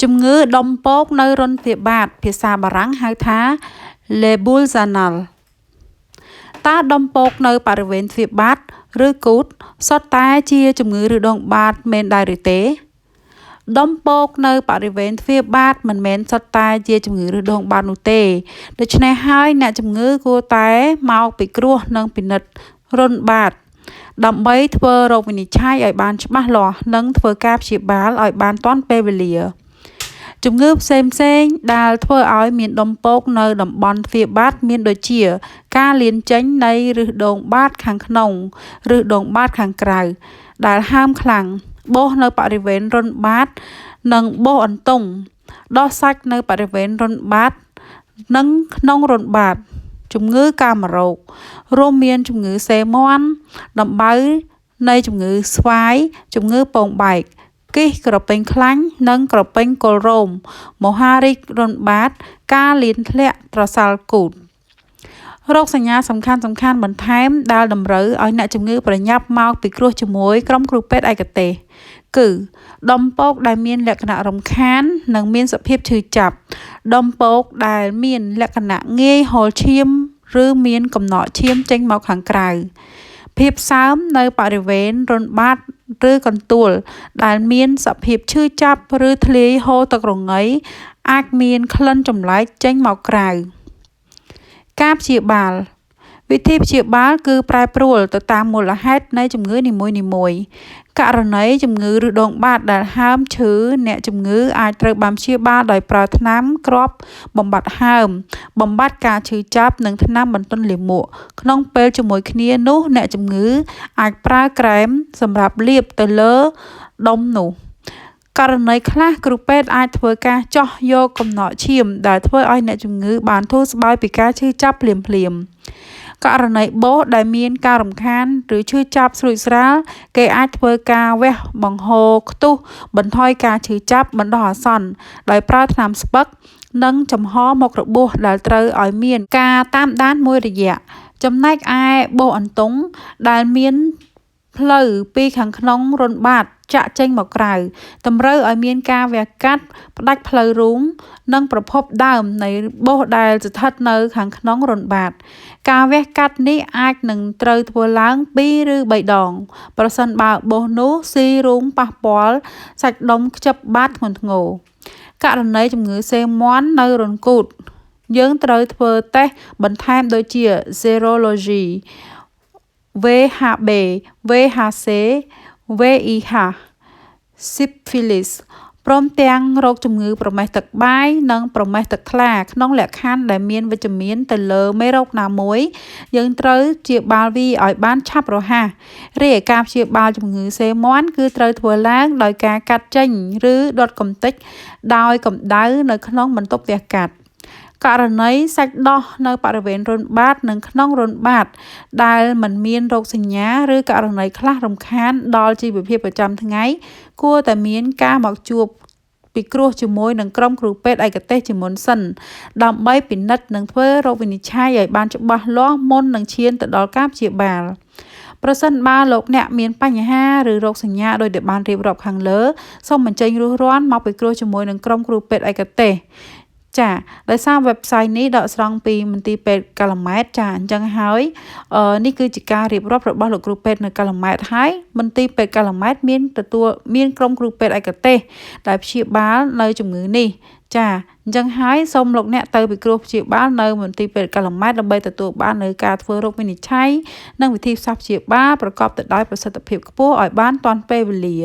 ជំងឺដុំពកនៅរន្ធព្យាបាទភាសាបារាំងហៅថា Les boules anales តើដុំពកនៅបរិវេណទ្វារបាតឬគូតសុទ្ធតែជាជំងឺឬដងបាតមែនដែរឬទេដុំពកនៅបរិវេណទ្វារបាតមិនមែនសុទ្ធតែជាជំងឺឬដងបាតនោះទេដូច្នេះហើយអ្នកជំងឺគួរតែមកពិគ្រោះនិងពិនិត្យរន្ធបាតដើម្បីធ្វើរោគវិនិច្ឆ័យឲ្យបានច្បាស់លាស់និងធ្វើការព្យាបាលឲ្យបានទាន់ពេលវេលាជំងឺផ្សេងដែលធ្វើឲ្យមានដុំពកនៅតំបន់ទ្វារបាតមានដូចជាការលានចេញនៃឫសដងបាតខាងក្នុងឬដងបាតខាងក្រៅដែលហើមខ្លាំងបោសនៅបរិវេណរន្ធបាតនិងបោសអន្ទង់ដោះសាច់នៅបរិវេណរន្ធបាតនិងក្នុងរន្ធបាតជំងឺកាមរោគរួមមានជំងឺសេមាន់ដំបៅនៃជំងឺស្វាយជំងឺពងបែកគិះក្រពេញខ្លាញ់និងក្រពេញគល់រោមមហារីករន្ធបាតការលានធ្លាក់ត្រសាល់គូតរោគសញ្ញាសំខាន់បន្ថែមដែលតម្រូវឲ្យអ្នកជំងឺប្រញាប់មកពិគ្រោះជាមួយក្រុមគ្រូពេទ្យឯកទេសគឺដុំពកដែលមានលក្ខណៈរំខាននិងមានសភាពឈឺចាប់ដុំពកដែលមានលក្ខណៈងាយហូរឈាមឬមានកំណកឈាមចេញមកខាងក្រៅភាពសើមនៅបរិវេណរន្ធបាតឬកន្ទួលដែលមានសភាពឈឺចាប់ឬធ្លាយហូរទឹករងីអាចមានក្លិនចម្លែកចេញមកក្រៅការព្យាបាលវិធីព្យាបាលគឺប្រែប្រួលទៅតាមមូលហេតុនៃជំងឺនីមួយៗករណីជំងឺឬដងបាតដែលហើមឈឺអ្នកជំងឺអាចត្រូវបានព្យាបាលដោយប្រើថ្នាំគ្រាប់បំបាត់ហើមបំបាត់ការឈឺចាប់និងថ្នាំបន្ទន់លាមកក្នុងពេលជាមួយគ្នានោះអ្នកជំងឺអាចប្រើក្រែមសម្រាប់លាបទៅលើដុំនោះករណីខ្លះគ្រូពេទ្យអាចធ្វើការចោះយកកំណកឈាមដែលធ្វើឲ្យអ្នកជំងឺបានធូរស្បើយពីការឈឺចាប់ភ្លាមករណីបោសដែលមានការរំខានឬឈឺចាប់ស្រួចស្រាលគេអាចធ្វើការវះបង្ហូរខ្ទុះបន្ថយការឈឺចាប់បណ្ដោះអាសន្នដោយប្រើថ្នាំស្ពឹកនិងចំហមករបួសដែលត្រូវឲ្យមានការតាមដានមួយរយៈចំណែកឯបោសអន្ទង់ដែលមានផ្លូវពីខាងក្នុងរន្ធបាតចាក់ចេញមកក្រៅតម្រូវឲ្យមានការវះកាត់ផ្ដាច់ផ្លូវរូងនិងប្រភពដើមនៃបោសដែលស្ថិតនៅខាងក្នុងរន្ធបាតការវះកាត់នេះអាចនឹងត្រូវធ្វើឡើង2ឬ3ដងប្រសិនបើបោសនោះស៊ីរូងប៉ះពាល់សាច់ដុំខ្ចឹបបាតធ្ងន់ធ្ងរករណីជំងឺសេមាន់នៅរន្ធគូតយើងត្រូវធ្វើតេស្តបន្ថែមដូចជា Serology VHB VHC VIH Syphilis ព្រមទាំងរោគជំងឺប្រមេះទឹកបាយនិងប្រមេះទឹកថ្លាក្នុងលក្ខខណ្ឌដែលមានវិជ្ជមានទៅលើមេរោគណាមួយយើងត្រូវព្យាបាលវាឲ្យបានឆាប់រហ័សរីឯការព្យាបាលជំងឺសេមាន់គឺត្រូវធ្វើឡើងដោយការកាត់ចេញឬដុតកំទេចដោយកម្ដៅនៅក្នុងបន្ទប់វះកាត់ករណីសាច់ដោះនៅបរិវេណរន្ធបាតនិងក្នុងរន្ធបាតដែលមិនមានរោគសញ្ញាឬករណីខ្លះរំខានដល់ជីវភាពប្រចាំថ្ងៃគួរតែមានការមកជួបពិគ្រោះជាមួយនឹងក្រុមគ្រូពេទ្យឯកទេសជាមុនសិនដើម្បីពិនិត្យនិងធ្វើរោគវិនិច្ឆ័យឲ្យបានច្បាស់លាស់មុននឹងឈានទៅដល់ការព្យាបាលប្រសិនបើលោកអ្នកមានបញ្ហាឬរោគសញ្ញាដោយដែលបានរៀបរាប់ខាងលើសូមបញ្ចេញរួសរាន់មកពិគ្រោះជាមួយនឹងក្រុមគ្រូពេទ្យឯកទេសចាដោយសារ website នេះដកស្រង់ពីមន្ទីរពេទ្យកាល់ម៉ែតចាអញ្ចឹងហើយនេះគឺជាការរៀបរាប់របស់លោកគ្រូពេទ្យនៅកាល់ម៉ែតហើយមន្ទីរពេទ្យកាល់ម៉ែតមានក្រុមគ្រូពេទ្យឯកទេសដែលព្យាបាលនៅជំងឺនេះចាអញ្ចឹងហើយសូមលោកអ្នកទៅពិគ្រោះព្យាបាលនៅមន្ទីរពេទ្យកាល់ម៉ែតដើម្បីទទួលបាននៅការធ្វើរោគវិនិច្ឆ័យនិងវិធីសាស្ត្រព្យាបាលប្រកបទៅដោយប្រសិទ្ធភាពខ្ពស់ឲ្យបានទាន់ពេលវេលា